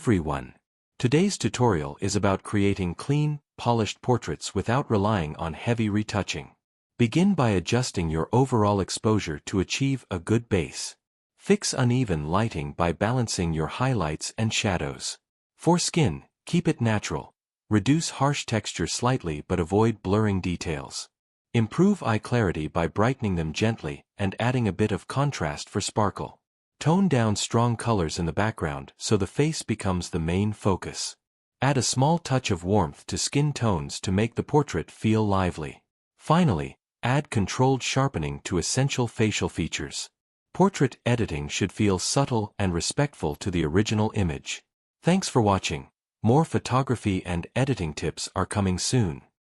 everyone. Today's tutorial is about creating clean, polished portraits without relying on heavy retouching. Begin by adjusting your overall exposure to achieve a good base. Fix uneven lighting by balancing your highlights and shadows. For skin, keep it natural. Reduce harsh texture slightly but avoid blurring details. Improve eye clarity by brightening them gently and adding a bit of contrast for sparkle. Tone down strong colors in the background so the face becomes the main focus. Add a small touch of warmth to skin tones to make the portrait feel lively. Finally, add controlled sharpening to essential facial features. Portrait editing should feel subtle and respectful to the original image. Thanks for watching. More photography and editing tips are coming soon.